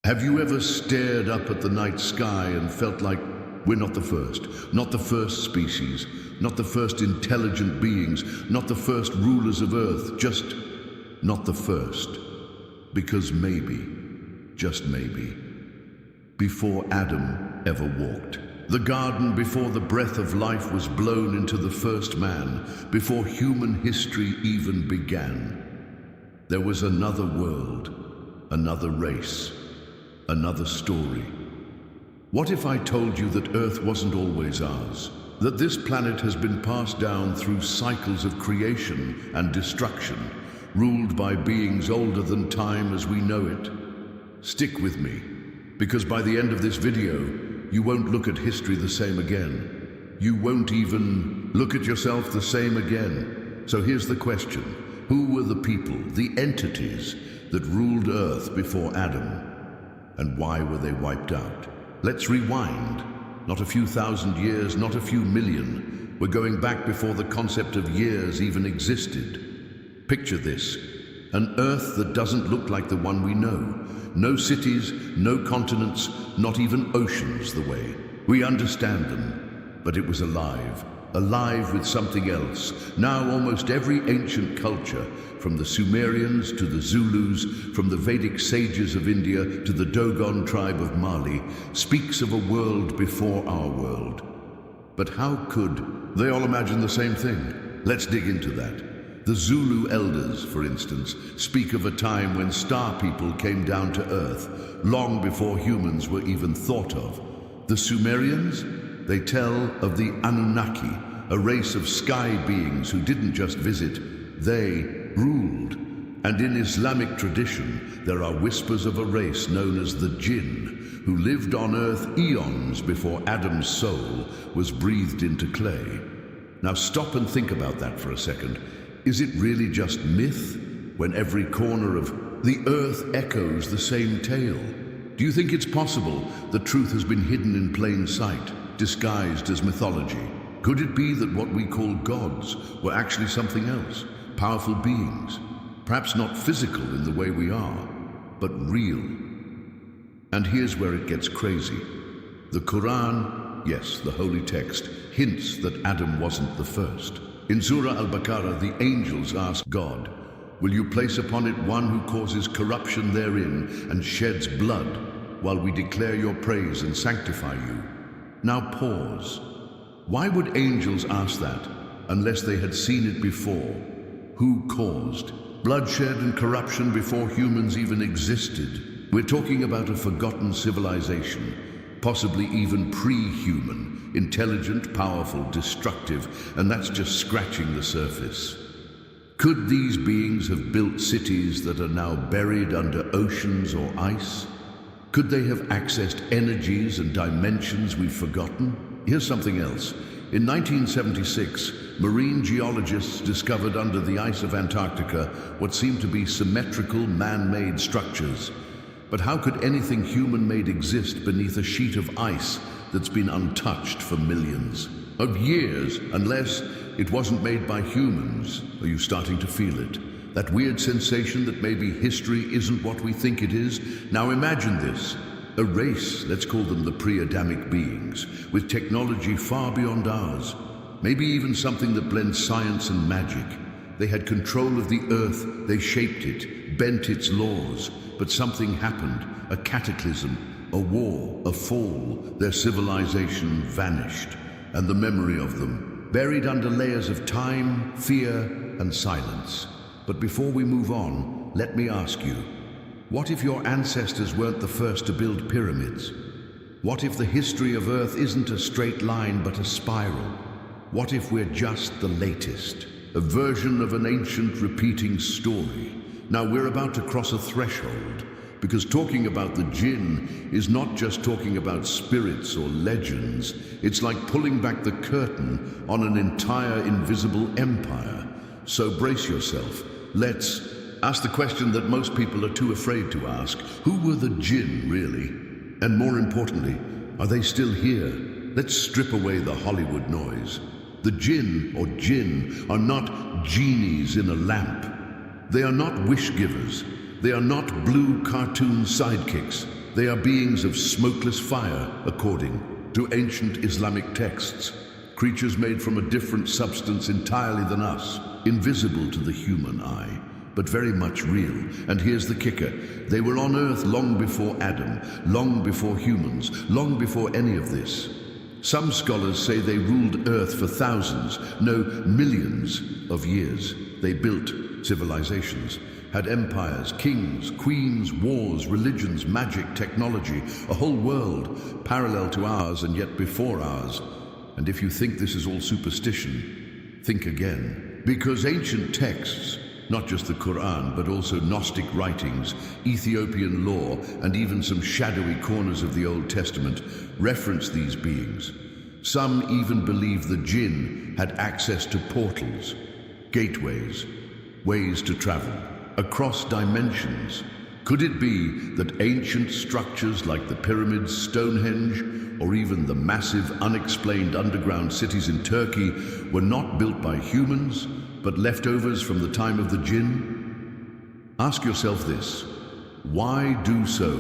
Have you ever stared up at the night sky and felt like we're not the first species, not the first intelligent beings, not the first rulers of Earth, just not the first? Because maybe, just maybe, before Adam ever walked the garden, before the breath of life was blown into the first man, before human history even began, there was another world, another race, another story. What if I told you that Earth wasn't always ours? That this planet has been passed down through cycles of creation and destruction, ruled by beings older than time as we know it? Stick with me, because by the end of this video, you won't look at history the same again. You won't even look at yourself the same again. So here's the question. Who were the people, the entities, that ruled Earth before Adam? And why were they wiped out? Let's rewind. Not a few thousand years, not a few million. We're going back before the concept of years even existed. Picture this. An Earth that doesn't look like the one we know. No cities, no continents, not even oceans the way we understand them. But it was alive. Alive with something else. Now almost every ancient culture, from the Sumerians to the Zulus, from the Vedic sages of India to the Dogon tribe of Mali, speaks of a world before our world. But how could they all imagine the same thing? Let's dig into that. The Zulu elders, for instance, speak of a time when star people came down to Earth, long before humans were even thought of. The Sumerians? They tell of the Anunnaki, a race of sky beings who didn't just visit, they ruled. And in Islamic tradition, there are whispers of a race known as the Jinn, who lived on Earth eons before Adam's soul was breathed into clay. Now stop and think about that for a second. Is it really just myth, when every corner of the Earth echoes the same tale? Do you think it's possible the truth has been hidden in plain sight, disguised as mythology? Could it be that what we call gods were actually something else? Powerful beings, perhaps not physical in the way we are, but real. And here's where it gets crazy. The Quran, yes, the holy text, hints that Adam wasn't the first. In Surah Al-Baqarah, the angels ask God, "Will you place upon it one who causes corruption therein and sheds blood, while we declare your praise and sanctify you?" Now pause. Why would angels ask that, unless they had seen it before? Who caused bloodshed and corruption before humans even existed? We're talking about a forgotten civilization, possibly even pre-human, intelligent, powerful, destructive, and that's just scratching the surface. Could these beings have built cities that are now buried under oceans or ice? Could they have accessed energies and dimensions we've forgotten? Here's something else. In 1976, marine geologists discovered under the ice of Antarctica what seemed to be symmetrical man-made structures. But how could anything human-made exist beneath a sheet of ice that's been untouched for millions of years, unless it wasn't made by humans? Are you starting to feel it? That weird sensation that maybe history isn't what we think it is? Now imagine this. A race, let's call them the pre-Adamic beings, with technology far beyond ours. Maybe even something that blends science and magic. They had control of the Earth, they shaped it, bent its laws. But something happened, a cataclysm, a war, a fall. Their civilization vanished, and the memory of them, buried under layers of time, fear, and silence. But before we move on, let me ask you, what if your ancestors weren't the first to build pyramids? What if the history of Earth isn't a straight line but a spiral? What if we're just the latest, a version of an ancient repeating story? Now we're about to cross a threshold, because talking about the Jinn is not just talking about spirits or legends. It's like pulling back the curtain on an entire invisible empire. So brace yourself. Let's ask the question that most people are too afraid to ask. Who were the Jinn, really? And more importantly, are they still here? Let's strip away the Hollywood noise. The Jinn, or Jinn, are not genies in a lamp. They are not wish givers. They are not blue cartoon sidekicks. They are beings of smokeless fire, according to ancient Islamic texts. Creatures made from a different substance entirely than us, invisible to the human eye, but very much real. And here's the kicker. They were on Earth long before Adam, long before humans, long before any of this. Some scholars say they ruled Earth for thousands, no, millions of years. They built civilizations, had empires, kings, queens, wars, religions, magic, technology, a whole world parallel to ours and yet before ours. And if you think this is all superstition, think again. Because ancient texts, not just the Quran, but also Gnostic writings, Ethiopian law, and even some shadowy corners of the Old Testament, reference these beings. Some even believe the jinn had access to portals, gateways, ways to travel across dimensions. Could it be that ancient structures like the pyramids, Stonehenge, or even the massive unexplained underground cities in Turkey were not built by humans, but leftovers from the time of the jinn? Ask yourself this: why do so?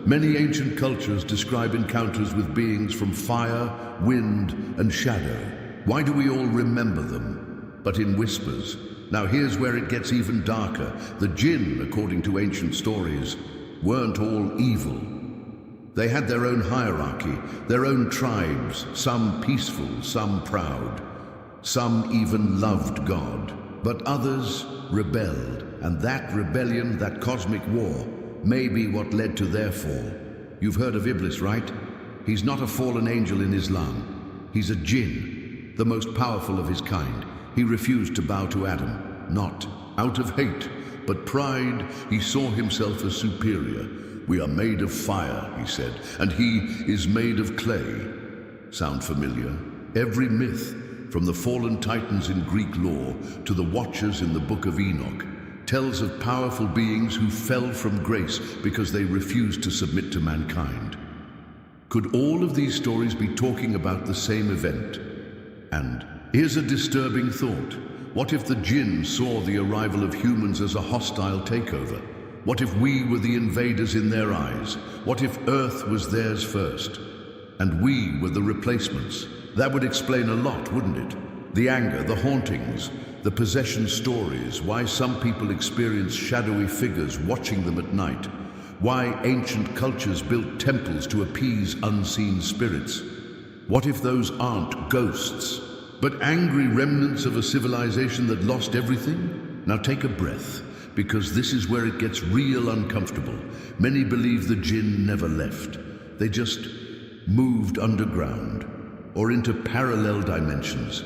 Many ancient cultures describe encounters with beings from fire, wind, and shadow. Why do we all remember them, but in whispers? Now here's where it gets even darker. The jinn, according to ancient stories, weren't all evil. They had their own hierarchy, their own tribes, some peaceful, some proud. Some even loved God, but others rebelled, and that rebellion, that cosmic war, may be what led to their fall. You've heard of Iblis, right? He's not a fallen angel in Islam. He's a jinn, the most powerful of his kind. He refused to bow to Adam, not out of hate, but pride. He saw himself as superior. We are made of fire, he said, and he is made of clay. Sound familiar? Every myth, from the fallen titans in Greek lore to the watchers in the Book of Enoch, tells of powerful beings who fell from grace because they refused to submit to mankind. Could all of these stories be talking about the same event? And here's a disturbing thought. What if the jinn saw the arrival of humans as a hostile takeover? What if we were the invaders in their eyes? What if Earth was theirs first, and we were the replacements? That would explain a lot, wouldn't it? The anger, the hauntings, the possession stories, why some people experience shadowy figures watching them at night, why ancient cultures built temples to appease unseen spirits. What if those aren't ghosts, but angry remnants of a civilization that lost everything? Now take a breath, because this is where it gets real uncomfortable. Many believe the jinn never left. They just moved underground, or into parallel dimensions.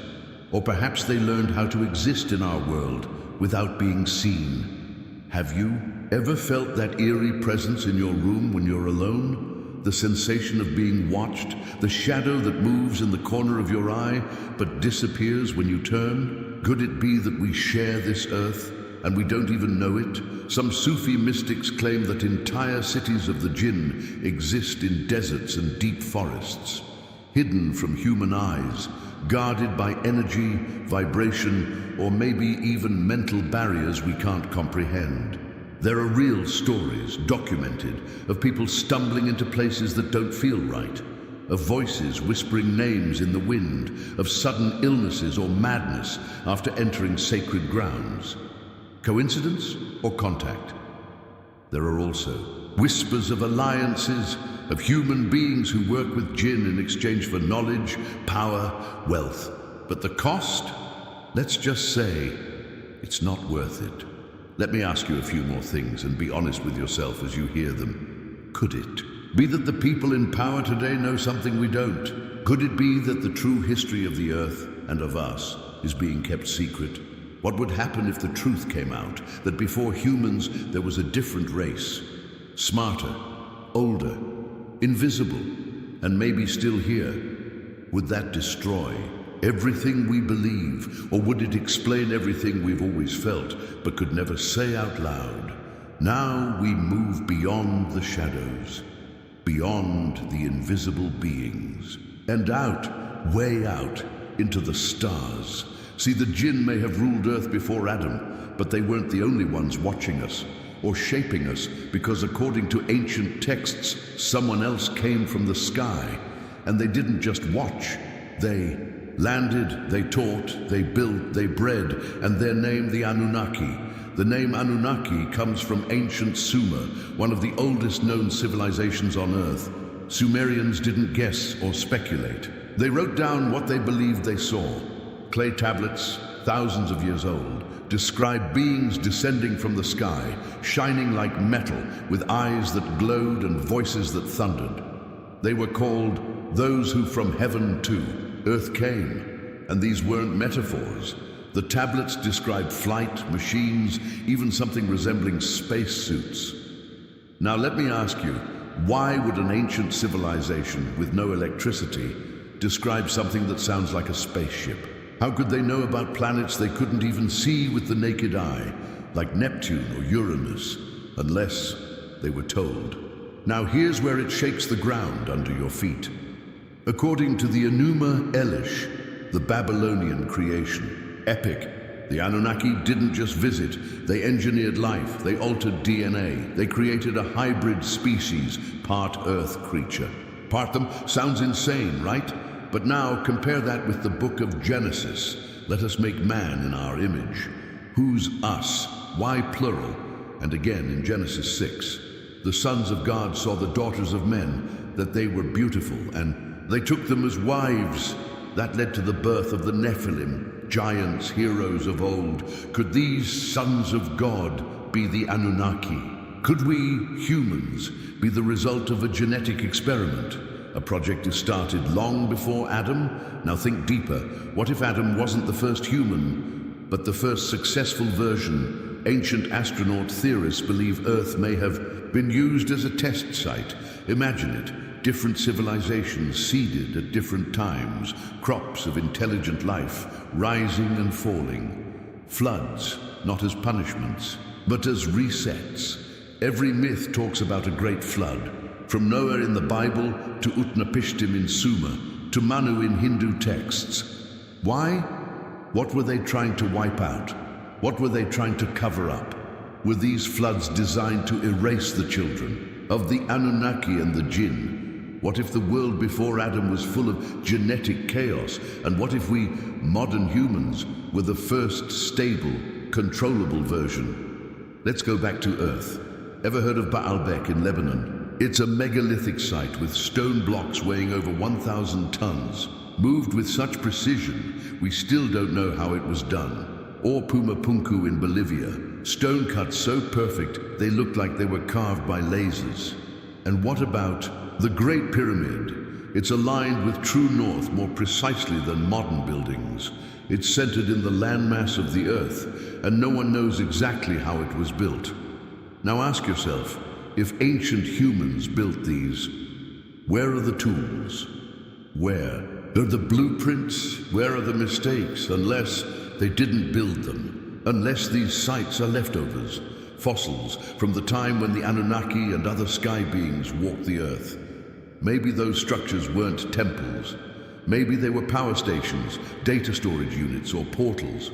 Or perhaps they learned how to exist in our world without being seen. Have you ever felt that eerie presence in your room when you're alone? The sensation of being watched, the shadow that moves in the corner of your eye but disappears when you turn? Could it be that we share this earth and we don't even know it? Some Sufi mystics claim that entire cities of the jinn exist in deserts and deep forests, hidden from human eyes, guarded by energy, vibration, or maybe even mental barriers we can't comprehend. There are real stories, documented, of people stumbling into places that don't feel right, of voices whispering names in the wind, of sudden illnesses or madness after entering sacred grounds. Coincidence or contact? There are also whispers of alliances, of human beings who work with jinn in exchange for knowledge, power, wealth. But the cost? Let's just say it's not worth it. Let me ask you a few more things and be honest with yourself as you hear them. Could it be that the people in power today know something we don't? Could it be that the true history of the earth and of us is being kept secret? What would happen if the truth came out, that before humans there was a different race, smarter, older, invisible, and maybe still here? Would that destroy everything we believe, or would it explain everything we've always felt but could never say out loud? Now we move beyond the shadows, beyond the invisible beings, and out, way out, into the stars. See, the jinn may have ruled Earth before Adam, but they weren't the only ones watching us. or shaping us, because according to ancient texts, someone else came from the sky, and they didn't just watch. They landed, they taught, they built, they bred, and their name the Anunnaki. The name Anunnaki comes from ancient Sumer, one of the oldest known civilizations on Earth. Sumerians didn't guess or speculate. They wrote down what they believed they saw. Clay tablets, thousands of years old, describe beings descending from the sky, shining like metal, with eyes that glowed and voices that thundered. They were called those who from heaven to earth came, and these weren't metaphors. The tablets described flight, machines, even something resembling spacesuits. Now let me ask you, why would an ancient civilization with no electricity describe something that sounds like a spaceship? How could they know about planets they couldn't even see with the naked eye, like Neptune or Uranus, unless they were told? Now here's where it shakes the ground under your feet. According to the Enuma Elish, the Babylonian creation, epic, the Anunnaki didn't just visit, they engineered life, they altered DNA, they created a hybrid species, part Earth creature. Part them sounds insane, right? But now compare that with the book of Genesis. Let us make man in our image. Who's us? Why plural? And again in Genesis 6, the sons of God saw the daughters of men, that they were beautiful, and they took them as wives. That led to the birth of the Nephilim, giants, heroes of old. Could these sons of God be the Anunnaki? Could we, humans, be the result of a genetic experiment? A project is started long before Adam. Now think deeper. What if Adam wasn't the first human, but the first successful version? Ancient astronaut theorists believe Earth may have been used as a test site. Imagine it. Different civilizations seeded at different times, crops of intelligent life, rising and falling. Floods, not as punishments, but as resets. Every myth talks about a great flood. From Noah in the Bible, to Utnapishtim in Sumer, to Manu in Hindu texts. Why? What were they trying to wipe out? What were they trying to cover up? Were these floods designed to erase the children of the Anunnaki and the Jinn? What if the world before Adam was full of genetic chaos? And what if we, modern humans, were the first stable, controllable version? Let's go back to Earth. Ever heard of Baalbek in Lebanon? It's a megalithic site with stone blocks weighing over 1,000 tons, moved with such precision, we still don't know how it was done. Or Pumapunku in Bolivia, stone cuts so perfect they looked like they were carved by lasers. And what about the Great Pyramid? It's aligned with true north more precisely than modern buildings. It's centered in the landmass of the Earth, and no one knows exactly how it was built. Now ask yourself, if ancient humans built these, where are the tools? Where are the blueprints? Where are the mistakes? Unless they didn't build them. Unless these sites are leftovers, fossils from the time when the Anunnaki and other sky beings walked the Earth. Maybe those structures weren't temples. Maybe they were power stations, data storage units, or portals.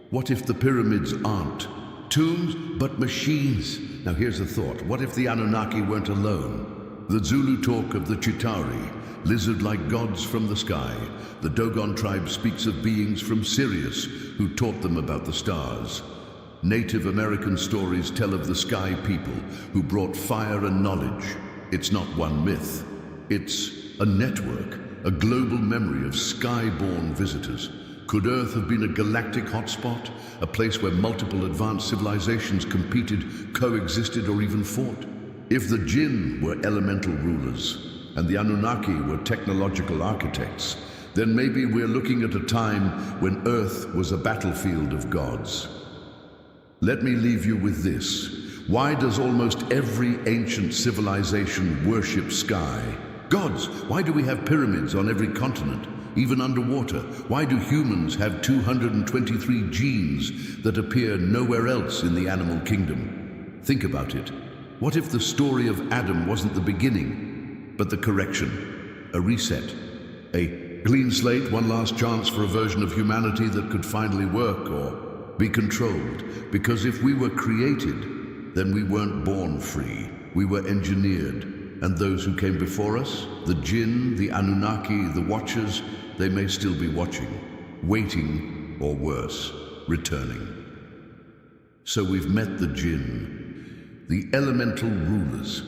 What if the pyramids aren't tombs, but machines? Now here's a thought. What if the Anunnaki weren't alone? The Zulu talk of the Chitauri, lizard-like gods from the sky. The Dogon tribe speaks of beings from Sirius who taught them about the stars. Native American stories tell of the sky people who brought fire and knowledge. It's not one myth. It's a network, a global memory of sky-born visitors. Could Earth have been a galactic hotspot, a place where multiple advanced civilizations competed, coexisted, or even fought? If the Jinn were elemental rulers, and the Anunnaki were technological architects, then maybe we're looking at a time when Earth was a battlefield of gods. Let me leave you with this. Why does almost every ancient civilization worship sky? Gods. Why do we have pyramids on every continent, even underwater? Why do humans have 223 genes that appear nowhere else in the animal kingdom? Think about it. What if the story of Adam wasn't the beginning, but the correction, a reset, a clean slate, one last chance for a version of humanity that could finally work or be controlled? Because if we were created then we weren't born free. We were engineered. And those who came before us, the jinn, the Anunnaki, the Watchers, they may still be watching, waiting, or worse, returning. So we've met the jinn, the elemental rulers.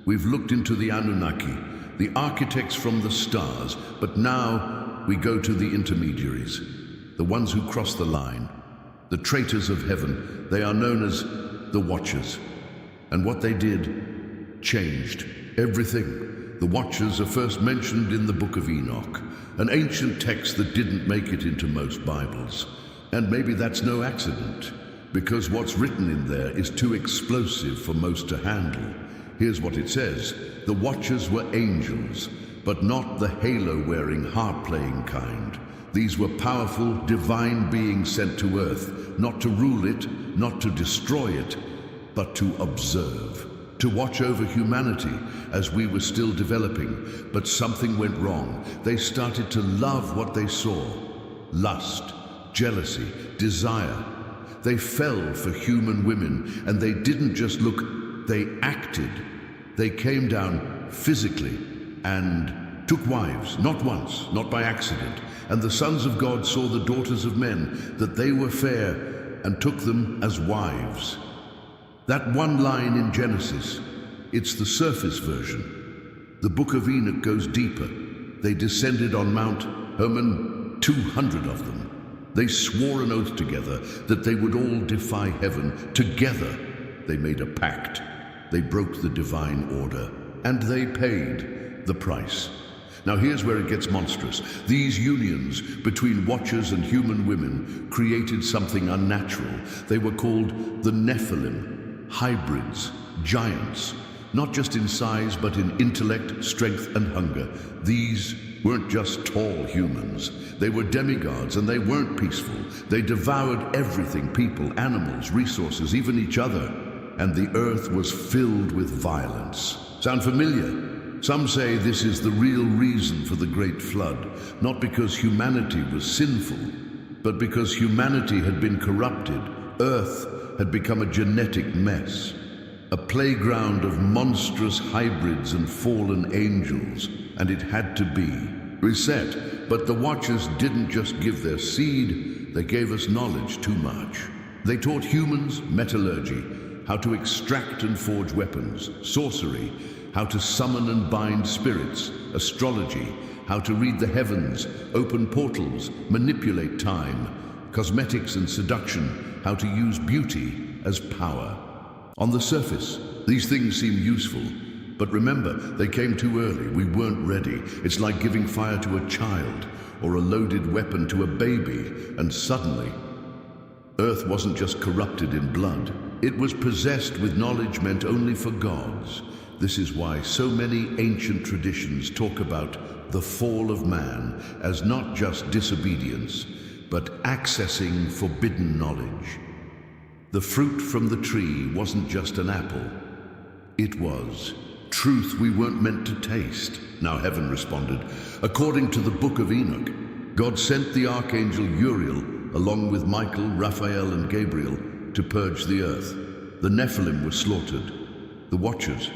We've looked into the Anunnaki, the architects from the stars, but now we go to the intermediaries, the ones who cross the line, the traitors of heaven. They are known as the Watchers. And what they did changed everything. The Watchers are first mentioned in the Book of Enoch, an ancient text that didn't make it into most Bibles. And maybe that's no accident, because what's written in there is too explosive for most to handle. Here's what it says. The Watchers were angels, but not the halo-wearing, harp-playing kind. These were powerful, divine beings sent to Earth, not to rule it, not to destroy it, but to observe, to watch over humanity as we were still developing. But something went wrong. They started to love what they saw. Lust, jealousy, desire. They fell for human women, and they didn't just look, they acted. They came down physically and took wives, not once, not by accident. And the sons of God saw the daughters of men, that they were fair, and took them as wives. That one line in Genesis, it's the surface version. The Book of Enoch goes deeper. They descended on Mount Hermon, 200 of them. They swore an oath together that they would all defy heaven. Together, they made a pact. They broke the divine order, and they paid the price. Now here's where it gets monstrous. These unions between Watchers and human women created something unnatural. They were called the Nephilim, hybrids, giants, not just in size, but in intellect, strength, and hunger. These weren't just tall humans. They were demigods, and they weren't peaceful. They devoured everything, people, animals, resources, even each other. And the earth was filled with violence. Sound familiar? Some say this is the real reason for the Great Flood, not because humanity was sinful, but because humanity had been corrupted. Earth had become a genetic mess, a playground of monstrous hybrids and fallen angels, and it had to be reset. But the Watchers didn't just give their seed, they gave us knowledge too much. They taught humans metallurgy, how to extract and forge weapons, sorcery, how to summon and bind spirits, astrology, how to read the heavens, open portals, manipulate time, cosmetics and seduction, how to use beauty as power. On the surface, these things seem useful, but remember, they came too early. We weren't ready. It's like giving fire to a child or a loaded weapon to a baby, and suddenly, Earth wasn't just corrupted in blood. It was possessed with knowledge meant only for gods. This is why so many ancient traditions talk about the fall of man as not just disobedience, but accessing forbidden knowledge. The fruit from the tree wasn't just an apple. It was truth we weren't meant to taste. Now heaven responded. According to the Book of Enoch, God sent the archangel Uriel, along with Michael, Raphael, and Gabriel, to purge the earth. The Nephilim were slaughtered. The Watchers,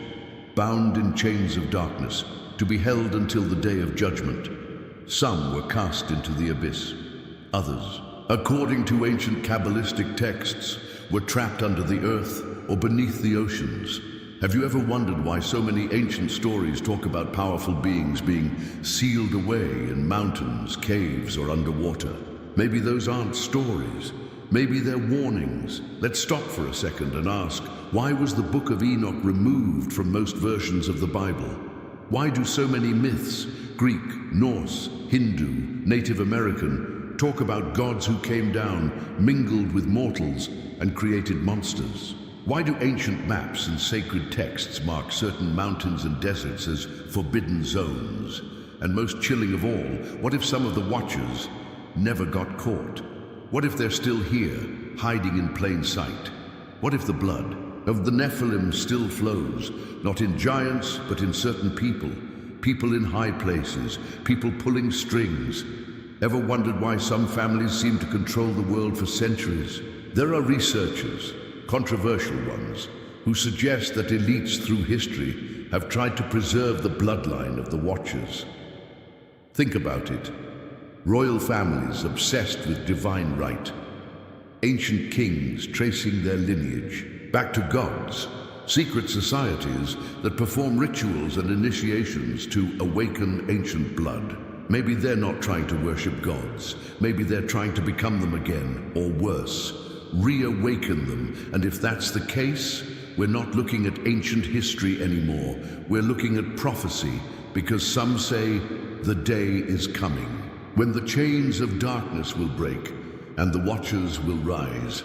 bound in chains of darkness, to be held until the day of judgment. Some were cast into the abyss. Others, according to ancient Kabbalistic texts, were trapped under the earth or beneath the oceans. Have you ever wondered why so many ancient stories talk about powerful beings being sealed away in mountains, caves, or underwater? Maybe those aren't stories. Maybe they're warnings. Let's stop for a second and ask, why was the Book of Enoch removed from most versions of the Bible? Why do so many myths, Greek, Norse, Hindu, Native American, talk about gods who came down, mingled with mortals, and created monsters? Why do ancient maps and sacred texts mark certain mountains and deserts as forbidden zones? And most chilling of all, what if some of the Watchers never got caught? What if they're still here, hiding in plain sight? What if the blood of the Nephilim still flows, not in giants, but in certain people? People in high places, people pulling strings. Ever wondered why some families seem to control the world for centuries? There are researchers, controversial ones, who suggest that elites through history have tried to preserve the bloodline of the Watchers. Think about it. Royal families obsessed with divine right. Ancient kings tracing their lineage back to gods. Secret societies that perform rituals and initiations to awaken ancient blood. Maybe they're not trying to worship gods. Maybe they're trying to become them again, or worse, reawaken them. And if that's the case, we're not looking at ancient history anymore. We're looking at prophecy, because some say the day is coming when the chains of darkness will break and the Watchers will rise.